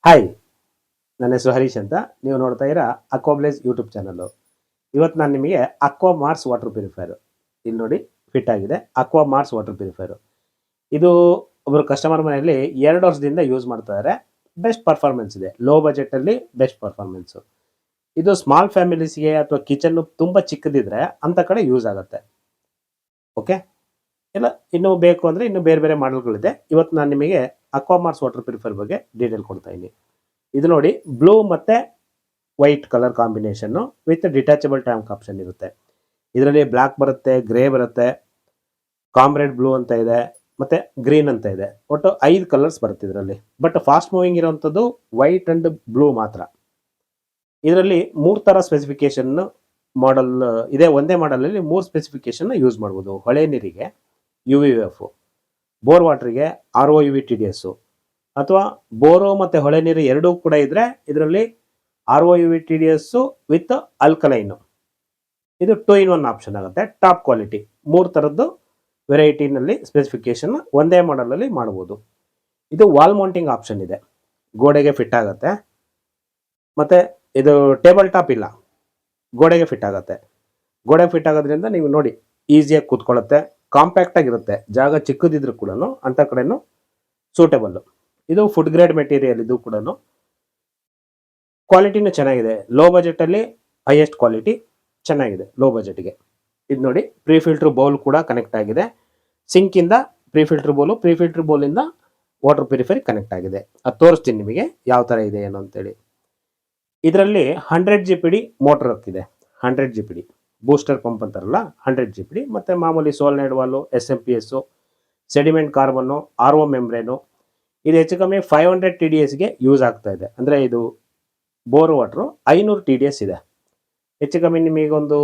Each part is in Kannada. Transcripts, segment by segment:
ಹಾಯ್, ನನ್ನ ಹೆಸರು ಹರೀಶ್ ಅಂತ. ನೀವು ನೋಡ್ತಾ ಇರೋ ಅಕ್ವಾಬ್ಲೇಸ್ ಯೂಟ್ಯೂಬ್ ಚಾನಲ್ಲು. ಇವತ್ತು ನಾನು ನಿಮಗೆ ಅಕ್ವಾ ಮಾರ್ಸ್ ವಾಟರ್ ಪ್ಯೂರಿಫೈಯರು ಇಲ್ಲಿ ನೋಡಿ ಫಿಟ್ ಆಗಿದೆ. ಅಕ್ವಾ ಮಾರ್ಸ್ ವಾಟರ್ ಪ್ಯೂರಿಫೈಯರು ಇದು ಒಬ್ಬರು ಕಸ್ಟಮರ್ ಮನೆಯಲ್ಲಿ 2 ವರ್ಷದಿಂದ ಯೂಸ್ ಮಾಡ್ತಾ ಇದ್ದಾರೆ. ಬೆಸ್ಟ್ ಪರ್ಫಾರ್ಮೆನ್ಸ್ ಇದೆ. ಲೋ ಬಜೆಟಲ್ಲಿ ಬೆಸ್ಟ್ ಪರ್ಫಾರ್ಮೆನ್ಸು. ಇದು ಸ್ಮಾಲ್ ಫ್ಯಾಮಿಲೀಸ್ಗೆ ಅಥವಾ ಕಿಚನ್ನು ತುಂಬ ಚಿಕ್ಕದಿದ್ರೆ ಅಂಥ ಕಡೆ ಯೂಸ್ ಆಗುತ್ತೆ. ಓಕೆ, ಇಲ್ಲ ಇನ್ನೂ ಬೇಕು ಅಂದರೆ ಇನ್ನೂ ಬೇರೆ ಬೇರೆ ಮಾಡೆಲ್ಗಳಿದೆ. ಇವತ್ತು ನಾನು ನಿಮಗೆ ಅಕ್ವಾ ಮಾರ್ಸ್ ವಾಟರ್ ಪ್ಯೂರಿಫೈಯರ್ ಬಗ್ಗೆ ಡೀಟೇಲ್ ಕೊಡ್ತಾ ಇದ್ದೀನಿ. ಇದು ನೋಡಿ ಬ್ಲೂ ಮತ್ತು white colour combination with detachable tank option ಇರುತ್ತೆ. ಇದರಲ್ಲಿ ಬ್ಲ್ಯಾಕ್ ಬರುತ್ತೆ, ಗ್ರೇ ಬರುತ್ತೆ, ಕಾಮ್ರೇಡ್ ಬ್ಲೂ ಅಂತ ಇದೆ, ಮತ್ತು ಗ್ರೀನ್ ಅಂತ ಇದೆ. ಒಟ್ಟು 5 ಕಲರ್ಸ್ ಬರುತ್ತೆ ಇದರಲ್ಲಿ. ಬಟ್ ಫಾಸ್ಟ್ ಮೂವಿಂಗ್ ಇರೋವಂಥದ್ದು ವೈಟ್ ಆ್ಯಂಡ್ ಬ್ಲೂ ಮಾತ್ರ. ಇದರಲ್ಲಿ 3 ಥರ ಸ್ಪೆಸಿಫಿಕೇಷನ್ ಮಾಡಲ್ ಇದೆ. ಒಂದೇ ಮಾಡಲಲ್ಲಿ 3 ಸ್ಪೆಸಿಫಿಕೇಷನ್ನ ಯೂಸ್ ಮಾಡ್ಬೋದು. ಹೊಳೆ ನೀರಿಗೆ UVF, ಬೋರ್ ವಾಟ್ರಿಗೆ ROUV-TDS, ಅಥವಾ ಬೋರು ಮತ್ತು ಹೊಳೆ ನೀರು ಎರಡೂ ಕೂಡ ಇದ್ದರೆ ಇದರಲ್ಲಿ ROUV-TDS ವಿತ್ ಅಲ್ಕಲೈನು. ಇದು 2 in 1 ಆಪ್ಷನ್ ಆಗುತ್ತೆ. ಟಾಪ್ ಕ್ವಾಲಿಟಿ 3 ಥರದ್ದು ವೆರೈಟಿನಲ್ಲಿ ಸ್ಪೆಸಿಫಿಕೇಷನ್ ಒಂದೇ ಮಾಡಲಲ್ಲಿ ಮಾಡ್ಬೋದು. ಇದು ವಾಲ್ ಮೌಂಟಿಂಗ್ ಆಪ್ಷನ್ ಇದೆ, ಗೋಡೆಗೆ ಫಿಟ್ ಆಗುತ್ತೆ. ಮತ್ತು ಇದು ಟೇಬಲ್ ಟಾಪ್ ಇಲ್ಲ, ಗೋಡೆಗೆ ಫಿಟ್ ಆಗುತ್ತೆ. ಗೋಡೆಗೆ ಫಿಟ್ ಆಗೋದ್ರಿಂದ ನೀವು ನೋಡಿ ಈಸಿಯಾಗಿ ಕೂತ್ಕೊಳ್ಳುತ್ತೆ, ಕಾಂಪ್ಯಾಕ್ಟಾಗಿರುತ್ತೆ. ಜಾಗ ಚಿಕ್ಕದಿದ್ರು ಕೂಡ ಅಂಥ ಕಡೆನೂ ಸೂಟೇಬಲ್ಲು. ಇದು ಫುಡ್ ಗ್ರೇಡ್ ಮೆಟೀರಿಯಲ್. ಇದು ಕೂಡ ಕ್ವಾಲಿಟಿನೂ ಚೆನ್ನಾಗಿದೆ. ಲೋ ಬಜೆಟಲ್ಲಿ ಹೈಯೆಸ್ಟ್ ಕ್ವಾಲಿಟಿ ಚೆನ್ನಾಗಿದೆ ಲೋ ಬಜೆಟ್ಗೆ. ಇದು ನೋಡಿ ಪ್ರೀ ಫಿಲ್ಟ್ರ್ ಬೌಲ್ ಕೂಡ ಕನೆಕ್ಟ್ ಆಗಿದೆ. ಸಿಂಕಿಂದ ಪ್ರೀ ಫಿಲ್ಟ್ರ್ ಬೋಲಿಂದ ವಾಟರ್ ಪ್ಯೂರಿಫೈರ್ ಕನೆಕ್ಟ್ ಆಗಿದೆ. ಅದು ತೋರಿಸ್ತೀನಿ ನಿಮಗೆ ಯಾವ ಥರ ಇದೆ ಏನು ಅಂತೇಳಿ. ಇದರಲ್ಲಿ 100 GPD ಮೋಟರ್ ಹೋಗ್ತಿದೆ. 100 GPD ಬೂಸ್ಟರ್ ಪಂಪ್ ಅಂತಾರಲ್ಲ 100 GPD, ಮತ್ತು ಮಾಮೂಲಿ ಸೋಲ್ನೈಡ್ Vaalu, SMP-S, sediment carbon, RO membrane. ಇದು ಹೆಚ್ಚು ಕಮ್ಮಿ 500 TDSಗೆ ಯೂಸ್ ಆಗ್ತಾ ಇದೆ. ಅಂದರೆ ಇದು ಬೋರ್ ವಾಟ್ರು 500 TDS ಇದೆ. ಹೆಚ್ಚು ಕಮ್ಮಿ ನಿಮಗೊಂದು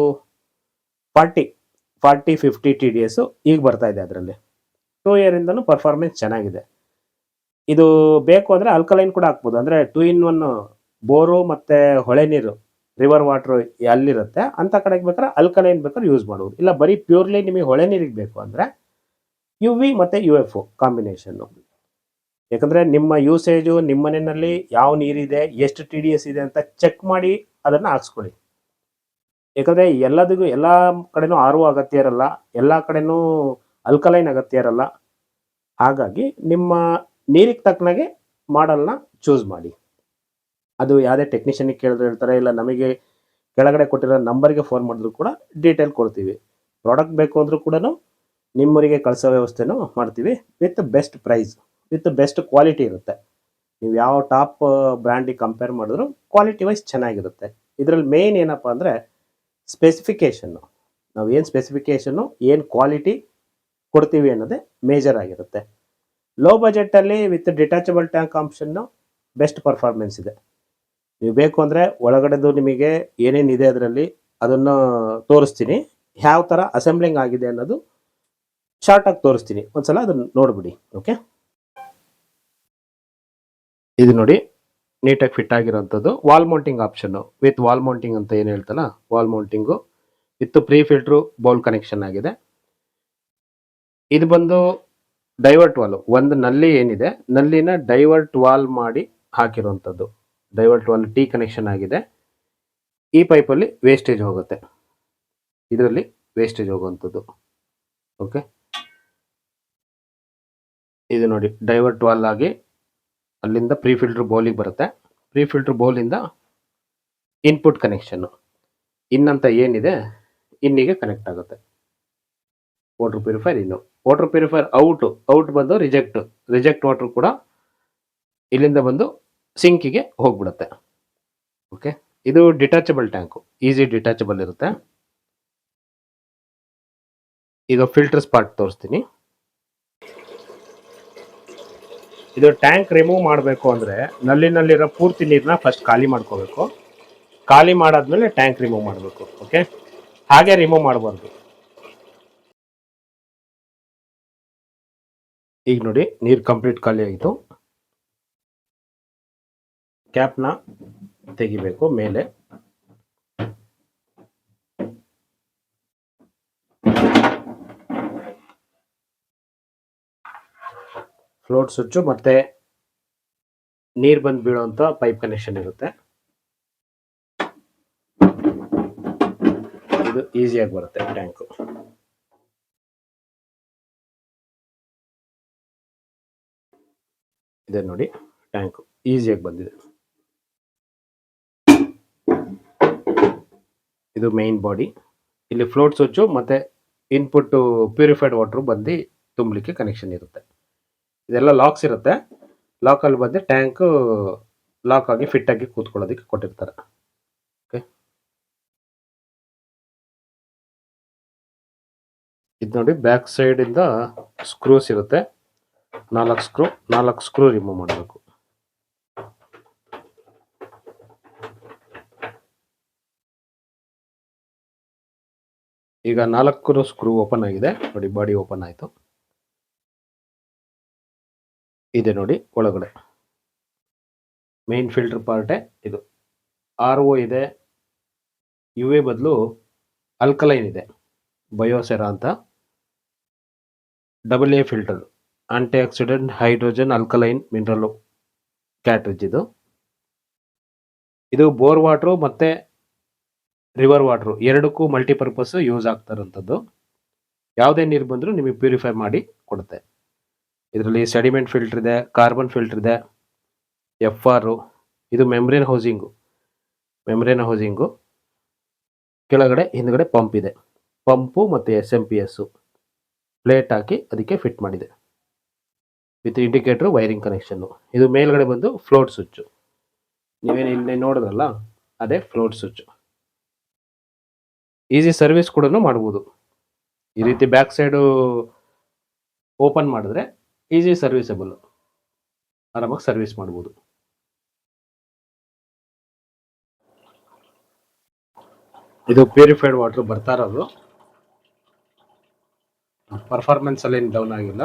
40-50 TDS ಈಗ ಬರ್ತಾ ಇದೆ. ಅದರಲ್ಲಿ 2 ಇಯರಿಂದನೂ ಪರ್ಫಾರ್ಮೆನ್ಸ್ ಚೆನ್ನಾಗಿದೆ. ಇದು ಬೇಕು ಅಂದರೆ ಅಲ್ಕಲೈನ್ ಕೂಡ ಹಾಕ್ಬೋದು. ಅಂದರೆ 2 in 1 ಬೋರು ಮತ್ತು ಹೊಳೆ ನೀರು ರಿವರ್ ವಾಟ್ರು ಅಲ್ಲಿರುತ್ತೆ ಅಂಥ ಕಡೆಗೆ ಬೇಕಾದ್ರೆ ಅಲ್ಕಲೈನ್ ಬೇಕಾದ್ರೆ ಯೂಸ್ ಮಾಡ್ಬೋದು. ಇಲ್ಲ ಬರೀ ಪ್ಯೂರ್ಲಿ ನಿಮಗೆ ಹೊಳೆ ನೀರಿಗೆ ಬೇಕು ಅಂದರೆ UV ಮತ್ತು UF ಕಾಂಬಿನೇಷನ್ನು. ಯಾಕಂದರೆ ನಿಮ್ಮ ಯೂಸೇಜು ನಿಮ್ಮ ಮನೆಯಲ್ಲಿ ಯಾವ ನೀರಿದೆ, ಎಷ್ಟು TDS ಇದೆ ಅಂತ ಚೆಕ್ ಮಾಡಿ ಅದನ್ನು ಹಾಕ್ಸ್ಕೊಳ್ಳಿ. ಯಾಕಂದರೆ ಎಲ್ಲದಿಗೂ ಎಲ್ಲ ಕಡೆನೂ RO ಅಗತ್ಯ ಇರಲ್ಲ, ಎಲ್ಲ ಕಡೆನೂ ಅಲ್ಕಲೈನ್ ಅಗತ್ಯ ಇರಲ್ಲ. ಹಾಗಾಗಿ ನಿಮ್ಮ ನೀರಿಗೆ ತಕ್ಕನಾಗೆ ಮಾಡಲ್ನ ಚೂಸ್ ಮಾಡಿ. ಅದು ಯಾವುದೇ ಟೆಕ್ನಿಷಿಯನಿಗೆ ಕೇಳಿದ್ರೆ ಹೇಳ್ತಾರೆ, ಇಲ್ಲ ನಮಗೆ ಕೆಳಗಡೆ ಕೊಟ್ಟಿರೋ ನಂಬರ್ಗೆ ಫೋನ್ ಮಾಡಿದ್ರು ಕೂಡ ಡೀಟೇಲ್ ಕೊಡ್ತೀವಿ. ಪ್ರಾಡಕ್ಟ್ ಬೇಕು ಅಂದರೂ ಕೂಡ ನಿಮ್ಮೂರಿಗೆ ಕಳಿಸೋ ವ್ಯವಸ್ಥೆನೂ ಮಾಡ್ತೀವಿ with best price, with best quality ಇರುತ್ತೆ. ನೀವು ಯಾವ ಟಾಪ್ ಬ್ರ್ಯಾಂಡಿಗೆ ಕಂಪೇರ್ ಮಾಡಿದ್ರು ಕ್ವಾಲಿಟಿ ವೈಸ್ ಚೆನ್ನಾಗಿರುತ್ತೆ. ಇದರಲ್ಲಿ ಮೇಯ್ನ್ ಏನಪ್ಪ ಅಂದರೆ ಸ್ಪೆಸಿಫಿಕೇಷನ್ನು. ನಾವು ಏನು ಸ್ಪೆಸಿಫಿಕೇಷನ್ನು, ಏನು ಕ್ವಾಲಿಟಿ ಕೊಡ್ತೀವಿ ಅನ್ನೋದೇ ಮೇಜರ್ ಆಗಿರುತ್ತೆ. ಲೋ ಬಜೆಟಲ್ಲಿ with detachable tank option best performance ಇದೆ. ನೀವು ಬೇಕು ಅಂದರೆ ಒಳಗಡೆದು ನಿಮಗೆ ಏನೇನಿದೆ ಅದರಲ್ಲಿ ಅದನ್ನು ತೋರಿಸ್ತೀನಿ. ಯಾವ ಥರ ಅಸೆಂಬ್ಲಿಂಗ್ ಆಗಿದೆ ಅನ್ನೋದು ಶಾರ್ಟಾಗಿ ತೋರಿಸ್ತೀನಿ, ಒಂದ್ಸಲ ಅದನ್ನು ನೋಡಿಬಿಡಿ. ಓಕೆ, ಇದು ನೋಡಿ ನೀಟಾಗಿ ಫಿಟ್ ಆಗಿರೋಂಥದ್ದು wall mounting option. With wall mounting ಅಂತ ಏನು ಹೇಳ್ತಲ್ಲ, wall mounting with pre filter bowl connection ಆಗಿದೆ. ಇದು ಬಂದು ಡೈವರ್ಟ್ ವಾಲು. ಒಂದು ನಲ್ಲಿ ಏನಿದೆ, ನಲ್ಲಿನ ಡೈವರ್ಟ್ ವಾಲ್ ಮಾಡಿ ಹಾಕಿರುವಂಥದ್ದು. ಡೈವರ್ಟ್ ವಾಲ್ T ಕನೆಕ್ಷನ್ ಆಗಿದೆ. ಈ ಪೈಪಲ್ಲಿ ವೇಸ್ಟೇಜ್ ಹೋಗುತ್ತೆ, ಇದರಲ್ಲಿ ವೇಸ್ಟೇಜ್ ಹೋಗುವಂಥದ್ದು. ಓಕೆ, ಇದು ನೋಡಿ ಡೈವರ್ಟ್ ವಾಲ್ ಆಗಿ ಅಲ್ಲಿಂದ ಪ್ರೀ ಫಿಲ್ಟ್ರ್ ಬೌಲಿಗೆ ಬರುತ್ತೆ. ಪ್ರೀ ಫಿಲ್ಟ್ರ್ ಬೌಲಿಂದ ಇನ್ಪುಟ್ ಕನೆಕ್ಷನ್ನು ಇನ್ನಂತ ಏನಿದೆ ಇನ್ನಿಗೆ ಕನೆಕ್ಟ್ ಆಗುತ್ತೆ. ವಾಟರ್ ಪ್ಯೂರಿಫೈರ್ ಇನ್ನು. ವಾಟರ್ ಪ್ಯೂರಿಫೈರ್ ಔಟ್ ಬಂದು ರಿಜೆಕ್ಟ್ ವಾಟರ್ ಕೂಡ ಇಲ್ಲಿಂದ ಬಂದು ಸಿಂಕಿಗೆ ಹೋಗ್ಬಿಡುತ್ತೆ. ಓಕೆ, ಇದು ಡಿಟ್ಯಾಚಬಲ್ ಟ್ಯಾಂಕು, ಈಸಿ ಡಿಟ್ಯಾಚಬಲ್ ಇರುತ್ತೆ. ಈಗ ಫಿಲ್ಟರ್ ಸ್ಪಾಟ್ ತೋರಿಸ್ತೀನಿ. ಇದು ಟ್ಯಾಂಕ್ ರಿಮೂವ್ ಮಾಡಬೇಕು ಅಂದರೆ ನಲ್ಲಿನಲ್ಲಿರೋ ಪೂರ್ತಿ ನೀರನ್ನ ಫಸ್ಟ್ ಖಾಲಿ ಮಾಡ್ಕೋಬೇಕು. ಖಾಲಿ ಮಾಡಾದ್ಮೇಲೆ ಟ್ಯಾಂಕ್ ರಿಮೂವ್ ಮಾಡಬೇಕು. ಓಕೆ, ಹಾಗೆ ರಿಮೂವ್ ಮಾಡಬಾರ್ದು. ಈಗ ನೋಡಿ ನೀರು ಕಂಪ್ಲೀಟ್ ಖಾಲಿ ಆಯಿತು. ಕ್ಯಾಪ್ನ ತೆಗಿಬೇಕು ಮೇಲೆ. ಫ್ಲೋಟ್ ಸ್ವಿಚ್ಚು ಮತ್ತು ನೀರು ಬಂದು ಬೀಳುವಂಥ ಪೈಪ್ ಕನೆಕ್ಷನ್ ಇರುತ್ತೆ. ಇದು ಈಸಿಯಾಗಿ ಬರುತ್ತೆ ಟ್ಯಾಂಕು. ಇದೆ ನೋಡಿ ಟ್ಯಾಂಕು ಈಸಿಯಾಗಿ ಬಂದಿದೆ. ಇದು ಮೇನ್ ಬಾಡಿ. ಇಲ್ಲಿ ಫ್ಲೋಟ್ ಸ್ವಿಚ್ಚು ಮತ್ತು ಇನ್ಪುಟ್ ಪ್ಯೂರಿಫೈಡ್ ವಾಟ್ರು ಬಂದು ತುಂಬಲಿಕ್ಕೆ ಕನೆಕ್ಷನ್ ಇರುತ್ತೆ. ಇದೆಲ್ಲ ಲಾಕ್ಸ್ ಇರುತ್ತೆ. ಲಾಕಲ್ಲಿ ಬಂದು ಟ್ಯಾಂಕು ಲಾಕ್ ಆಗಿ ಫಿಟ್ ಆಗಿ ಕೂತ್ಕೊಳ್ಳೋದಕ್ಕೆ ಕೊಟ್ಟಿರ್ತಾರೆ. ಓಕೆ, ಇದು ನೋಡಿ ಬ್ಯಾಕ್ ಸೈಡಿಂದ ಸ್ಕ್ರೂಸ್ ಇರುತ್ತೆ. 4 ಸ್ಕ್ರೂ ರಿಮೂವ್ ಮಾಡಬೇಕು. ಈಗ 4 ಸ್ಕ್ರೂ ಓಪನ್ ಆಗಿದೆ ನೋಡಿ, ಬಾಡಿ ಓಪನ್ ಆಯಿತು. ಇದೆ ನೋಡಿ ಒಳಗಡೆ ಮೇನ್ ಫಿಲ್ಟರ್ ಪಾರ್ಟೇ ಇದು. RO ಇದೆ, UA ಬದಲು ಅಲ್ಕಲೈನ್ ಇದೆ, ಬಯೋಸೆರಾ ಅಂತ. AA filter, anti oxidant hydrogen alkaline mineral cartridge ಇದು. ಇದು ಬೋರ್ ವಾಟ್ರು ಮತ್ತು ರಿವರ್ ವಾಟ್ರು ಎರಡಕ್ಕೂ ಮಲ್ಟಿಪರ್ಪಸ್ ಯೂಸ್ ಆಗ್ತಾರಂಥದ್ದು. ಯಾವುದೇ ನೀರು ಬಂದರೂ ನಿಮಗೆ ಪ್ಯೂರಿಫೈ ಮಾಡಿ ಕೊಡುತ್ತೆ. ಇದರಲ್ಲಿ ಸೆಡಿಮೆಂಟ್ ಫಿಲ್ಟರ್ ಇದೆ, ಕಾರ್ಬನ್ ಫಿಲ್ಟರ್ ಇದೆ, FR. ಇದು ಮೆಮ್ಬ್ರೇನ್ ಹೌಸಿಂಗು. ಕೆಳಗಡೆ ಹಿಂದ್ಗಡೆ ಪಂಪ್ ಇದೆ. ಪಂಪು ಮತ್ತು SMPS ಪ್ಲೇಟ್ ಹಾಕಿ ಅದಕ್ಕೆ ಫಿಟ್ ಮಾಡಿದೆ ವಿತ್ ಇಂಡಿಕೇಟ್ರು, ವೈರಿಂಗ್ ಕನೆಕ್ಷನ್ನು. ಇದು ಮೇಲ್ಗಡೆ ಬಂದು ಫ್ಲೋಟ್ ಸ್ವಿಚ್ಚು. ನೀವೇನು ಇಲ್ಲಿ ನೋಡಿದ್ರಲ್ಲ ಅದೇ ಫ್ಲೋಟ್ ಸ್ವಿಚ್ಚು. ಈಸಿ ಸರ್ವಿಸ್ ಕೂಡ ಮಾಡ್ಬೋದು. ಈ ರೀತಿ ಬ್ಯಾಕ್ ಸೈಡು ಓಪನ್ ಮಾಡಿದ್ರೆ ಈಸಿ ಸರ್ವಿಸಬಲ್, ಆರಾಮಾಗಿ ಸರ್ವಿಸ್ ಮಾಡ್ಬೋದು. ಇದು ಪ್ಯೂರಿಫೈಡ್ ವಾಟರ್ ಬರ್ತಾ ಇರೋದು. ಪರ್ಫಾರ್ಮೆನ್ಸ್ ಅಲ್ಲಿ ಏನು ಡೌನ್ ಆಗಿಲ್ಲ,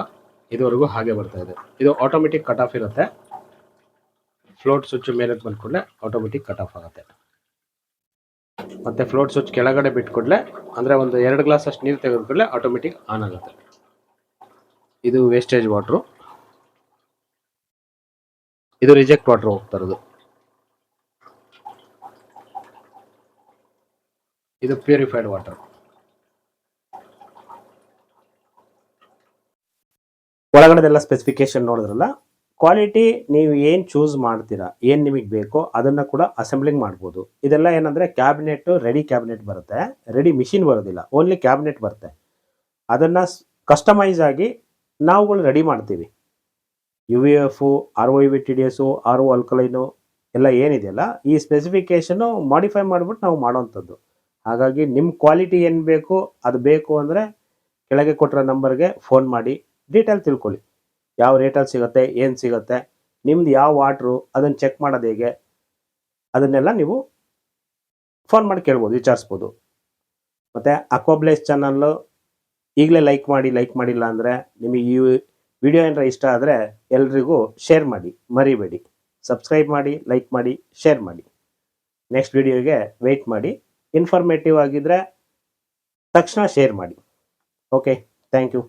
ಇದುವರೆಗೂ ಹಾಗೆ ಬರ್ತಾ ಇದೆ. ಇದು ಆಟೋಮೆಟಿಕ್ ಕಟ್ ಆಫ್ ಇರುತ್ತೆ. ಫ್ಲೋಟ್ ಸ್ವಿಚ್ ಮೇಲೆ ಬಂದ್ಕೊಡ್ಲೆ ಆಟೋಮೆಟಿಕ್ ಕಟ್ ಆಫ್ ಆಗುತ್ತೆ. ಮತ್ತು ಫ್ಲೋಟ್ ಸ್ವಿಚ್ ಕೆಳಗಡೆ ಬಿಟ್ಕೊಡ್ಲೆ, ಅಂದರೆ ಒಂದು 2 ಗ್ಲಾಸ್ ಅಷ್ಟು ನೀರು ತೆಗೆದುಕೊಡ್ಲೆ ಆಟೋಮೆಟಿಕ್ ಆನ್ ಆಗುತ್ತೆ. ಇದು ವೇಸ್ಟೇಜ್ ವಾಟ್ರು. ಇದು ರಿಜೆಕ್ಟ್ ವಾಟರ್ ಹೋಗ್ತಾ ಇರೋದು. ಇದು ಪ್ಯೂರಿಫೈಡ್ ವಾಟರ್. ಒಳಗಡೆದೆಲ್ಲ ಸ್ಪೆಸಿಫಿಕೇಶನ್ ನೋಡಿದ್ರಲ್ಲ. ಕ್ವಾಲಿಟಿ ನೀವು ಏನು ಚೂಸ್ ಮಾಡ್ತೀರಾ, ಏನು ನಿಮಗೆ ಬೇಕೋ ಅದನ್ನು ಕೂಡ ಅಸೆಂಬ್ಲಿಂಗ್ ಮಾಡ್ಬೋದು. ಇದೆಲ್ಲ ಏನಂದರೆ ಕ್ಯಾಬಿನೆಟ್, ರೆಡಿ ಕ್ಯಾಬಿನೆಟ್ ಬರುತ್ತೆ, ರೆಡಿ ಮಿಷಿನ್ ಬರೋದಿಲ್ಲ, ಓನ್ಲಿ ಕ್ಯಾಬಿನೆಟ್ ಬರುತ್ತೆ. ಅದನ್ನು ಕಸ್ಟಮೈಸ್ ಆಗಿ ನಾವುಗಳು ರೆಡಿ ಮಾಡ್ತೀವಿ. UVF, RO UV TDS, RO ಅಲ್ಕಲೈನು ಎಲ್ಲ ಏನಿದೆಯಲ್ಲ ಈ ಸ್ಪೆಸಿಫಿಕೇಷನ್ನು ಮಾಡಿಫೈ ಮಾಡಿಬಿಟ್ಟು ನಾವು ಮಾಡೋವಂಥದ್ದು. ಹಾಗಾಗಿ ನಿಮ್ಮ ಕ್ವಾಲಿಟಿ ಏನು ಬೇಕು ಅದು ಬೇಕು ಅಂದರೆ ಕೆಳಗೆ ಕೊಟ್ಟಿರೋ ನಂಬರ್ಗೆ ಫೋನ್ ಮಾಡಿ ಡೀಟೇಲ್ ತಿಳ್ಕೊಳ್ಳಿ. ಯಾವ ರೇಟಲ್ಲಿ ಸಿಗುತ್ತೆ, ಏನು ಸಿಗುತ್ತೆ, ನಿಮ್ದು ಯಾವ ವಾಟ್ರು ಅದನ್ನು ಚೆಕ್ ಮಾಡೋದು ಹೇಗೆ, ಅದನ್ನೆಲ್ಲ ನೀವು ಫೋನ್ ಮಾಡಿ ಕೇಳ್ಬೋದು, ವಿಚಾರಿಸ್ಬೋದು. ಮತ್ತು ಅಕ್ವಾಬ್ಲೇಸ್ ಚಾನಲ್ಲು ಈಗಲೇ ಲೈಕ್ ಮಾಡಿಲ್ಲ ಅಂದರೆ ನಿಮಗೆ ಈ ವಿಡಿಯೋ ಏನಾರ ಇಷ್ಟ ಆದರೆ ಎಲ್ರಿಗೂ ಶೇರ್ ಮಾಡಿ, ಮರಿಬೇಡಿ. ಸಬ್ಸ್ಕ್ರೈಬ್ ಮಾಡಿ, ಲೈಕ್ ಮಾಡಿ, ಶೇರ್ ಮಾಡಿ. ನೆಕ್ಸ್ಟ್ ವಿಡಿಯೋಗೆ ವೆಯ್ಟ್ ಮಾಡಿ. ಇನ್ಫಾರ್ಮೇಟಿವ್ ಆಗಿದ್ದರೆ ತಕ್ಷಣ ಶೇರ್ ಮಾಡಿ. Okay, thank you.